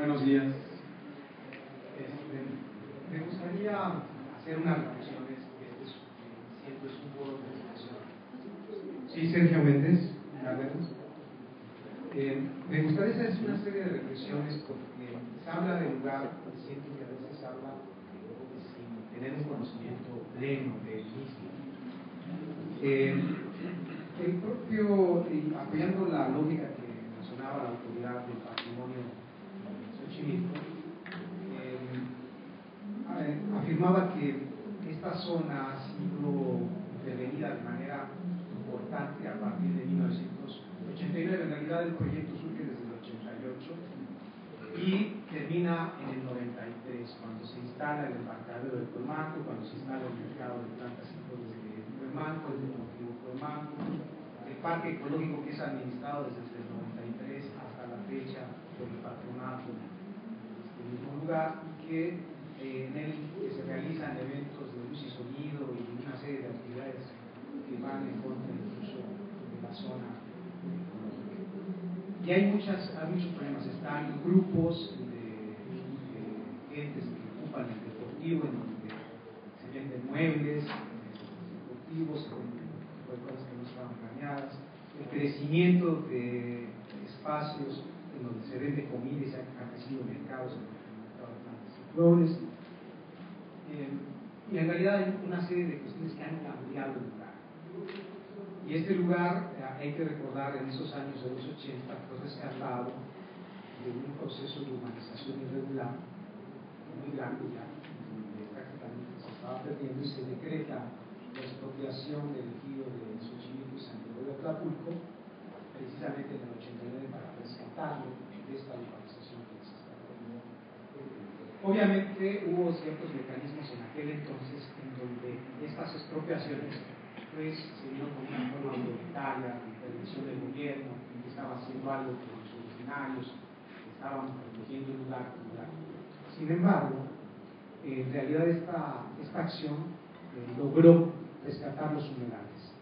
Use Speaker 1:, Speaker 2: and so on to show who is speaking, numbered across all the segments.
Speaker 1: Buenos días. Me gustaría hacer unas reflexiones, siempre es un foro de discusión. Sí, Sergio Méndez, me gustaría hacer una serie de reflexiones porque se habla del lugar, siento que a veces se habla sin tener un conocimiento pleno del mismo. El propio, apoyando la lógica que mencionaba la autoridad del patrimonio Xochimilco, afirmaba que esta zona ha sido intervenida de manera importante a partir de 1989. En realidad el proyecto surge desde el 88 y termina en el 93, cuando se instala el embarcadero de Colmanco, cuando se instala el mercado de plantas y flores de Colmanco, el deportivo Colmanco, el parque ecológico que es administrado desde el 93 hasta la fecha por el patronato de este mismo lugar, y que en él se realizan eventos de luz y sonido y una serie de actividades que van en contra incluso de la zona ecológica. Y hay muchos problemas. Están grupos de gentes que ocupan el deportivo, en donde se venden muebles deportivos, se venden cosas que no estaban planeadas, el crecimiento de espacios en donde se vende comida y se han crecido mercados, en el mercado de plantas y flores. Y en realidad hay una serie de cuestiones que han cambiado el lugar. Y este lugar, hay que recordar, en esos años de los 80 fue rescatado de un proceso de urbanización irregular muy grande ya, donde prácticamente se estaba perdiendo, y se decreta la expropiación del ejido de Xochimilco y San Pedro de Acapulco, precisamente en el 89, para rescatarlo de esta urbanización que se está perdiendo. Obviamente hubo ciertos mecanismos en aquel entonces en donde estas expropiaciones pues se dieron con una forma autoritaria, de intervención del gobierno, que estaba haciendo algo con los originarios, que estaban protegiendo el lugar. Sin embargo, en realidad esta acción logró rescatar los humedales.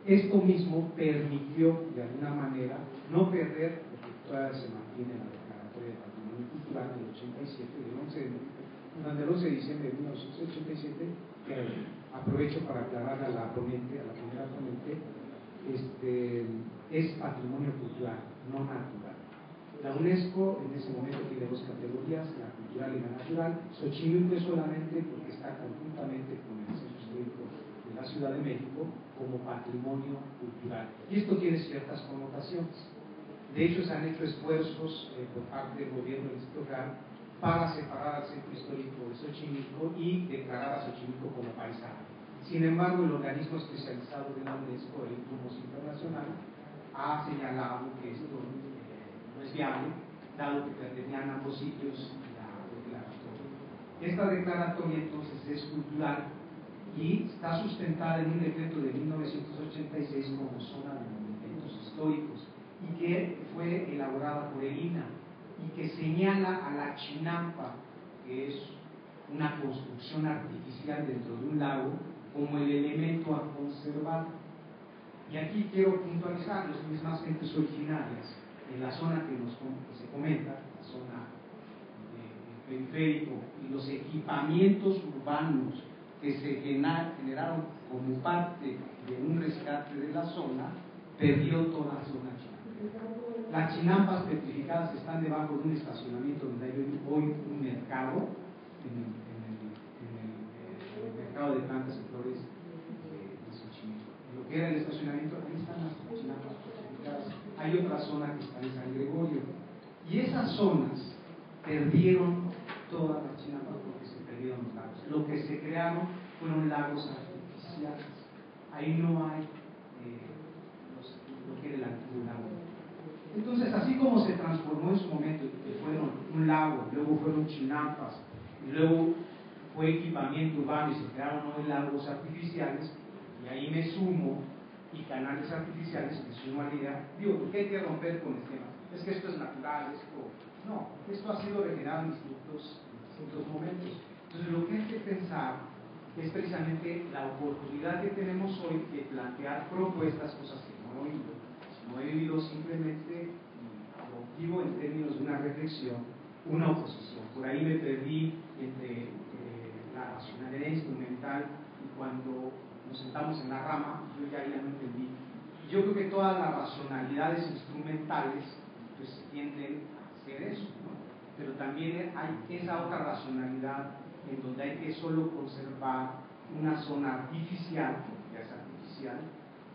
Speaker 1: Esto mismo permitió de alguna manera no perder, porque todavía se mantiene la declaratoria de patrimonio cultural del 87, durante el 11 de diciembre de 1987, que aprovecho para aclarar a la primera ponente, es patrimonio cultural, no natural. La UNESCO en ese momento tiene dos categorías, la cultural y la natural. Xochimilco es solamente porque está conjuntamente con el Centro Histórico de la Ciudad de México como patrimonio cultural. Y esto tiene ciertas connotaciones. De hecho, se han hecho esfuerzos por parte del gobierno del Distrito Federal para separar al Centro Histórico de Xochimilco y declarar a Xochimilco como paisaje. Sin embargo, el organismo especializado de la UNESCO, el Promos Internacional, ha señalado que esto no es viable, dado que pertenecían a ambos sitios la declaratoria. Esta declaratoria entonces es cultural y está sustentada en un decreto de 1986 como zona de monumentos históricos, y que fue elaborada por el INAH, y que señala a la chinampa, que es una construcción artificial dentro de un lago, como el elemento a conservar. Y aquí quiero puntualizar, las mismas gentes originarias en la zona que se comenta, la zona periférico, y los equipamientos urbanos que se generaron como parte de un rescate de la zona, perdió toda la zona chinampa. Las chinampas petrificadas están debajo de un estacionamiento donde hay hoy un mercado, en el mercado de plantas y flores de Xochimilco. Lo que era el estacionamiento, ahí están las chinampas petrificadas. Hay otra zona que está en San Gregorio, y esas zonas perdieron todas las chinampas porque se perdieron los lagos. Lo que se crearon fueron lagos artificiales. Ahí no hay lo que era el antiguo lago. Entonces, así como se transformó en su momento, que fueron un lago, luego fueron chinampas, y luego fue equipamiento urbano y se crearon hoy lagos artificiales, y ahí me sumo, y canales artificiales, me sumo a la idea, digo, ¿por qué hay que romper con el tema? Es que esto es natural, esto ha sido regenerado en distintos momentos. Entonces, lo que hay que pensar es precisamente la oportunidad que tenemos hoy de plantear propuestas, cosas que no he oído, sino he vivido simplemente, lo digo en términos de una reflexión, una oposición. Por ahí me perdí entre la racionalidad instrumental y cuando nos sentamos en la rama, yo ya no entendí. Yo creo que todas las racionalidades instrumentales pues tienden a hacer eso, ¿no? Pero también hay esa otra racionalidad en donde hay que solo conservar una zona artificial, porque ya es artificial,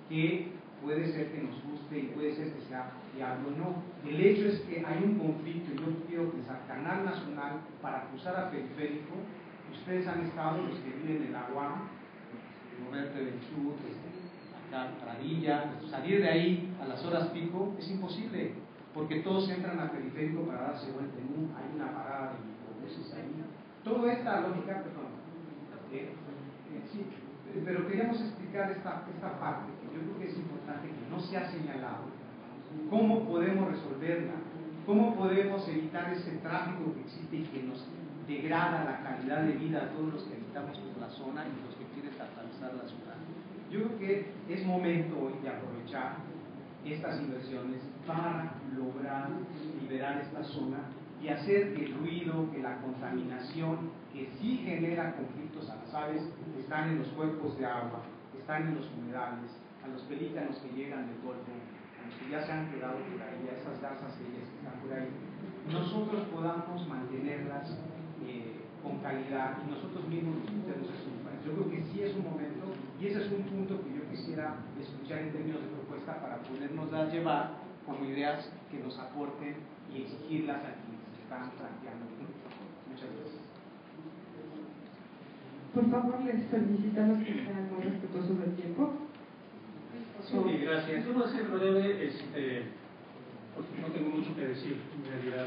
Speaker 1: que puede ser que nos guste y puede ser que sea viable o no. El hecho es que hay un conflicto, y yo quiero pensar, Canal Nacional, para cruzar a Periférico, ustedes han estado, los que viven en la UAM, Roberto Benchú, acá Pradilla, salir de ahí a las horas pico es imposible, porque todos entran a Periférico para darse vuelta en un, hay una parada de microbuses ahí. Toda esta lógica, perdón, sí, pero queríamos explicar esta parte, que yo creo que es importante que no se ha señalado. ¿Cómo podemos resolverla? ¿Cómo podemos evitar ese tráfico que existe y que nos degrada la calidad de vida a todos los que habitamos por la zona y los que quieren atravesar la ciudad? Yo creo que es momento hoy de aprovechar estas inversiones para lograr liberar esta zona y hacer que el ruido, que la contaminación, que sí genera conflictos a las aves, están en los cuerpos de agua, están en los humedales, a los pelícanos que llegan del Golfo, a los que ya se han quedado por ahí, a esas garzas ellas que están por ahí, nosotros podamos mantenerlas con calidad y nosotros mismos disfrutemos de su país. Yo creo que sí es un momento y ese es un punto que yo quisiera escuchar en términos de propuesta para podernos llevar como ideas que nos aporten y exigirlas a quienes están planteando. Muchas gracias.
Speaker 2: Por favor, les solicitamos que sean muy respetuosos del tiempo.
Speaker 3: Sí, gracias. Yo voy a ser breve, porque no tengo mucho que decir en realidad.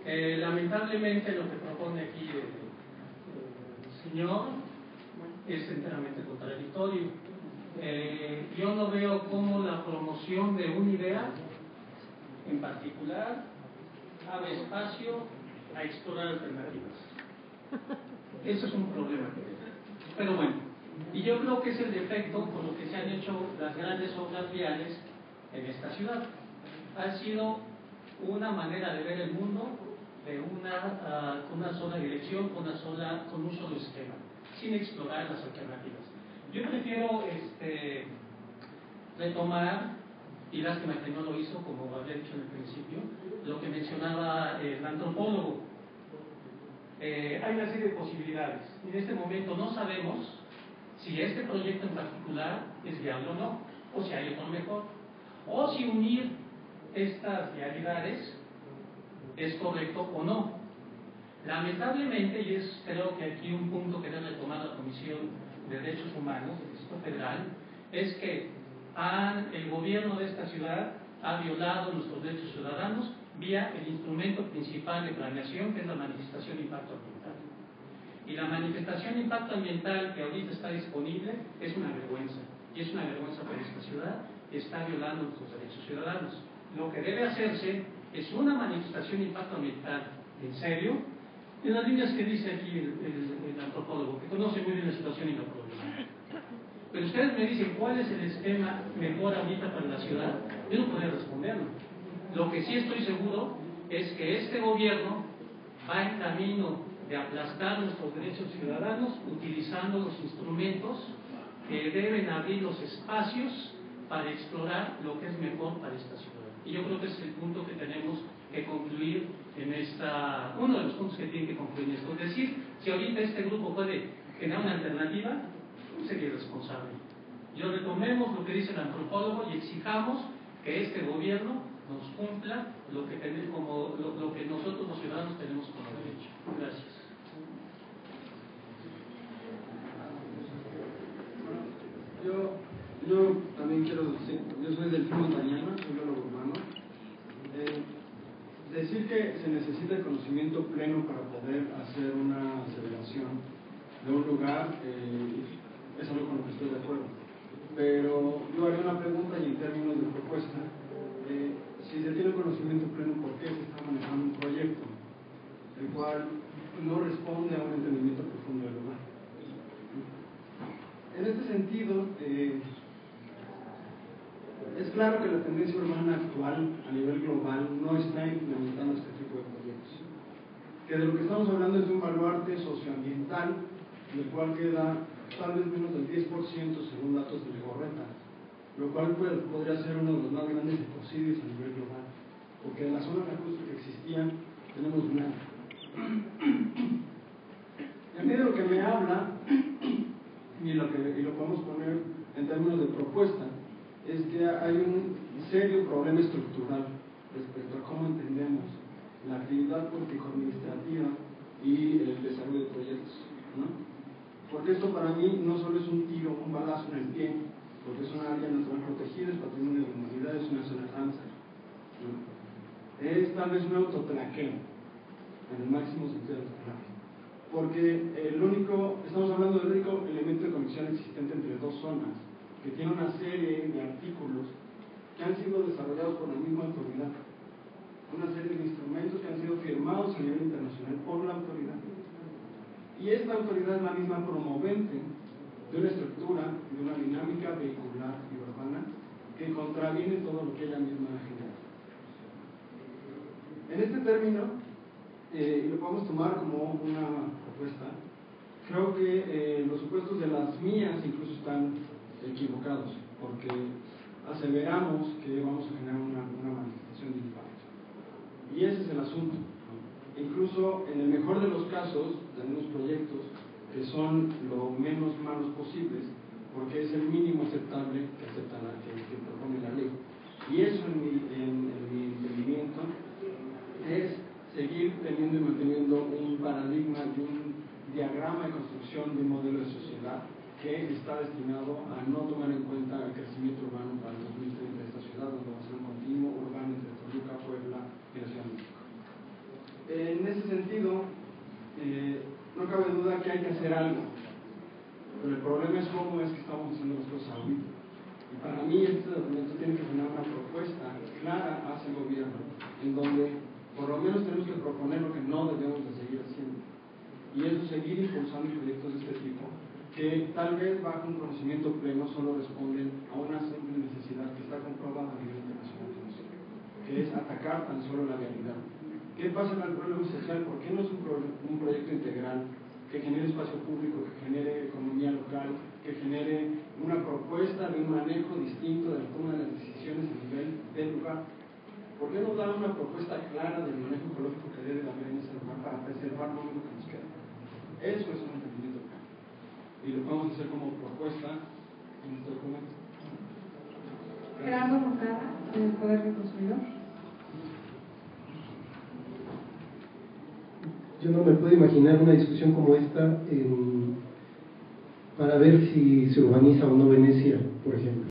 Speaker 3: Lamentablemente lo que propone aquí el señor es enteramente contradictorio. Yo no veo cómo la promoción de una idea en particular abre espacio a explorar alternativas. Eso es un problema. Pero bueno, y yo creo que es el defecto con lo que se han hecho las grandes obras viales en esta ciudad. Ha sido una manera de ver el mundo de con una sola dirección, con un solo esquema, sin explorar las alternativas. Yo prefiero retomar, y lástima que no lo hizo, como había dicho en el principio, lo que mencionaba el antropólogo. Hay una serie de posibilidades. En este momento no sabemos si este proyecto en particular es viable o no, o si hay otro mejor, o si unir estas realidades es correcto o no. Lamentablemente, y es creo que aquí un punto que debe tomar la Comisión de Derechos Humanos del Distrito Federal, es que el gobierno de esta ciudad ha violado nuestros derechos ciudadanos vía el instrumento principal de planeación, que es la manifestación de impacto ambiental. Y la manifestación de impacto ambiental que ahorita está disponible es una vergüenza, y es una vergüenza para esta ciudad, que está violando nuestros derechos ciudadanos. Lo que debe hacerse es una manifestación de impacto ambiental en serio, en las líneas que dice aquí el antropólogo, que conoce muy bien la situación y la problemática. Pero ustedes me dicen cuál es el esquema mejor ahorita para la ciudad, yo no podría responderlo. Lo que sí estoy seguro es que este gobierno va en camino de aplastar nuestros derechos ciudadanos utilizando los instrumentos que deben abrir los espacios para explorar lo que es mejor para esta ciudad. Y yo creo que ese es el punto que tenemos que concluir en uno de los puntos que tienen que concluir en esto. Es decir, si ahorita este grupo puede generar una alternativa, sería irresponsable. Yo retomemos lo que dice el antropólogo y exijamos que este gobierno nos cumpla lo que nosotros los ciudadanos tenemos como derecho. Gracias.
Speaker 4: Yo también quiero decir, yo soy del Team Montañana, soy biólogo urbano. Decir que se necesita el conocimiento pleno para poder hacer una aseveración de un lugar es algo con lo que estoy de acuerdo. Pero yo haría una pregunta y en términos de propuesta, si se tiene conocimiento pleno, ¿por qué se está manejando un proyecto el cual no responde a un entendimiento profundo del lugar? En este sentido, es claro que la tendencia urbana actual a nivel global no está implementando este tipo de proyectos. que de lo que estamos hablando es de un baluarte socioambiental, el cual queda tal vez menos del 10% según datos de Legorreta, lo cual podría ser uno de los más grandes ecocidios a nivel global, porque en las zonas lacustres que existían tenemos nada. En medio de lo que me habla, y lo podemos poner en términos de propuesta, es que hay un serio problema estructural respecto a cómo entendemos la actividad político-administrativa y el desarrollo de proyectos, ¿no? Porque esto para mí no solo es un tiro, un balazo en el pie, porque es una área natural protegida, es patrimonio de la humanidad, es una zona Ramsar, ¿no? Es tal vez un autotraqueo, en el máximo sentido de la palabra, porque estamos hablando del único elemento de conexión existente entre dos zonas, que tiene una serie de artículos que han sido desarrollados por la misma autoridad, una serie de instrumentos que han sido firmados a nivel internacional por la autoridad. Y esta autoridad es la misma promovente de una estructura, de una dinámica vehicular y urbana que contraviene todo lo que ella misma ha generado. En este término, y lo podemos tomar como una propuesta, creo que los supuestos de las mías incluso están equivocados, porque aseveramos que vamos a generar una manifestación de impacto. Y ese es el asunto, ¿no? Incluso en el mejor de los casos tenemos proyectos que son lo menos malos posibles, porque es el mínimo aceptable que propone la ley. Y eso en mi entendimiento es seguir teniendo y manteniendo un paradigma y un diagrama de construcción de un modelo de sociedad que está destinado a no tomar en cuenta el crecimiento urbano para el 2030 de esta ciudad, donde va a ser un continuo urbano entre Toluca, Puebla y la Ciudad de México. En ese sentido, no cabe duda que hay que hacer algo, pero el problema es cómo es que estamos haciendo las cosas ahorita. Y para mí este documento tiene que tener una propuesta clara hacia el gobierno, en donde por lo menos tenemos que proponer lo que no debemos de seguir haciendo, y eso es seguir impulsando proyectos de este tipo, que tal vez bajo un conocimiento pleno solo responden a una simple necesidad que está comprobada a nivel internacional, que es atacar tan solo la realidad. ¿Qué pasa en el problema social? ¿Por qué no es un proyecto integral que genere espacio público, que genere economía local, que genere una propuesta de un manejo distinto de la toma de las decisiones a nivel del lugar? ¿Por qué no dar una propuesta clara del manejo ecológico que debe haber en ese lugar para preservar lo único que nos queda? Eso es un entendimiento claro. Y lo vamos a hacer como propuesta en este documento.
Speaker 2: Gerardo Moncada, del Poder del Consumidor.
Speaker 5: Yo no me puedo imaginar una discusión como esta para ver si se urbaniza o no Venecia, por ejemplo.